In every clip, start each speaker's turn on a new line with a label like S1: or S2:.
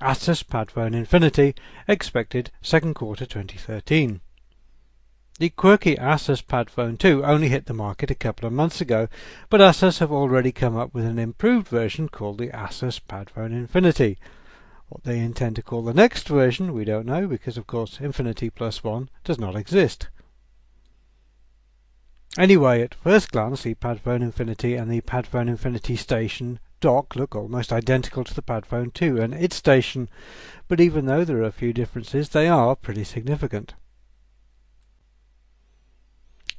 S1: ASUS PadFone Infinity, expected second quarter 2013. The quirky ASUS PadFone 2 only hit the market a couple of months ago, but ASUS have already come up with an improved version called the ASUS PadFone Infinity. What they intend to call the next version we don't know, because of course Infinity Plus 1 does not exist. Anyway, at first glance the PadFone Infinity and the PadFone Infinity Station dock look almost identical to the PadFone 2 and its station, but even though there are a few differences, they are pretty significant.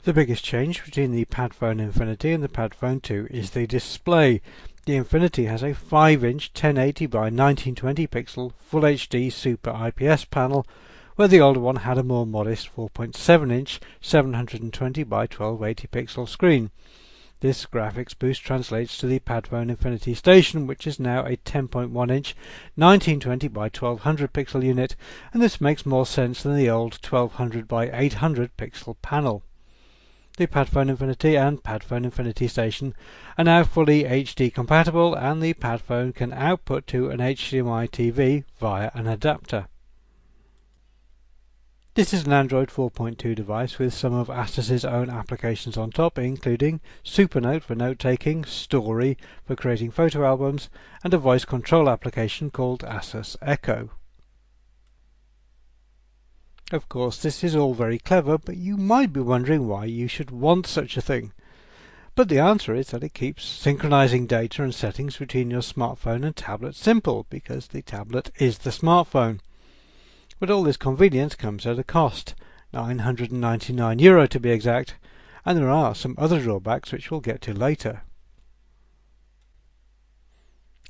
S1: The biggest change between the PadFone Infinity and the PadFone 2 is the display. The Infinity has a 5-inch 1080 by 1920 pixel Full HD Super IPS panel, where the older one had a more modest 4.7-inch 720 by 1280 pixel screen. This graphics boost translates to the PadFone Infinity Station, which is now a 10.1-inch 1920 by 1200 pixel unit, and this makes more sense than the old 1200 by 800 pixel panel. The PadFone Infinity and PadFone Infinity Station are now fully HD compatible, and the PadFone can output to an HDMI TV via an adapter. This is an Android 4.2 device with some of ASUS's own applications on top, including SuperNote for note-taking, Story for creating photo albums, and a voice control application called ASUS Echo. Of course, this is all very clever, but you might be wondering why you should want such a thing. But the answer is that it keeps synchronizing data and settings between your smartphone and tablet simple, because the tablet is the smartphone. But all this convenience comes at a cost, €999 to be exact, and there are some other drawbacks which we'll get to later.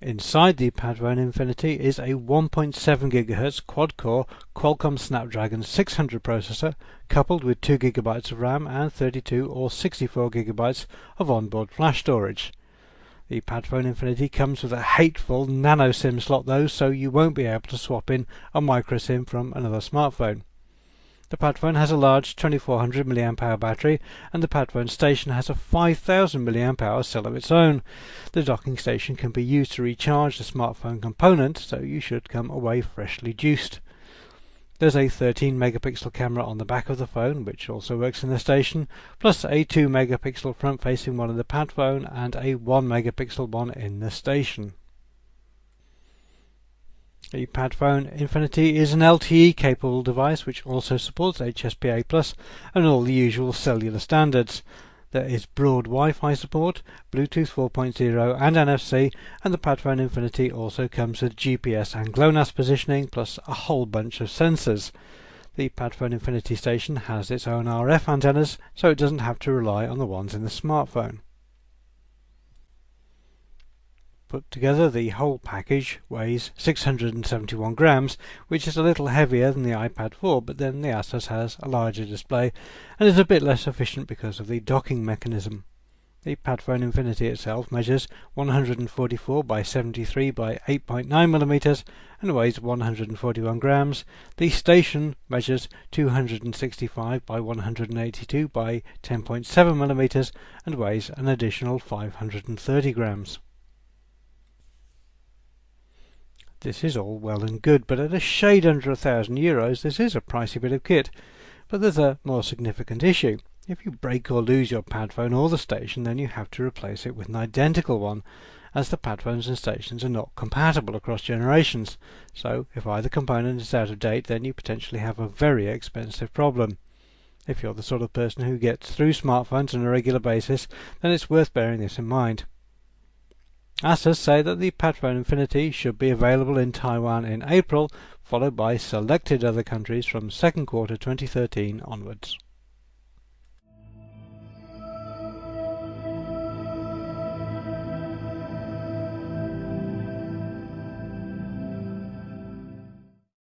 S1: Inside the PadFone Infinity is a 1.7 GHz quad-core Qualcomm Snapdragon 600 processor, coupled with 2 GB of RAM and 32 or 64 GB of onboard flash storage. The PadFone Infinity comes with a hateful nano SIM slot though, so you won't be able to swap in a micro SIM from another smartphone. The PadFone has a large 2400 mAh battery, and the PadFone Station has a 5000 mAh cell of its own. The docking station can be used to recharge the smartphone component, so you should come away freshly juiced. There's a 13 megapixel camera on the back of the phone, which also works in the station, plus a 2 megapixel front-facing one in the PadFone and a 1 megapixel one in the station. The PadFone Infinity is an LTE-capable device which also supports HSPA+ and all the usual cellular standards. There is broad Wi-Fi support, Bluetooth 4.0 and NFC, and the PadFone Infinity also comes with GPS and GLONASS positioning, plus a whole bunch of sensors. The PadFone Infinity Station has its own RF antennas, so it doesn't have to rely on the ones in the smartphone. Put together, the whole package weighs 671 grams, which is a little heavier than the iPad 4, but then the ASUS has a larger display and is a bit less efficient because of the docking mechanism. The PadFone Infinity itself measures 144 by 73 by 8.9 mm and weighs 141 grams. The Station measures 265 by 182 by 10.7 mm and weighs an additional 530 grams. This is all well and good, but at a shade under €1,000 this is a pricey bit of kit. But there's a more significant issue. If you break or lose your PadFone or the Station, then you have to replace it with an identical one, as the PadPhones and Stations are not compatible across generations. So if either component is out of date, then you potentially have a very expensive problem. If you're the sort of person who gets through smartphones on a regular basis, then it's worth bearing this in mind. ASUS say that the PadFone Infinity should be available in Taiwan in April, followed by selected other countries from second quarter 2013 onwards.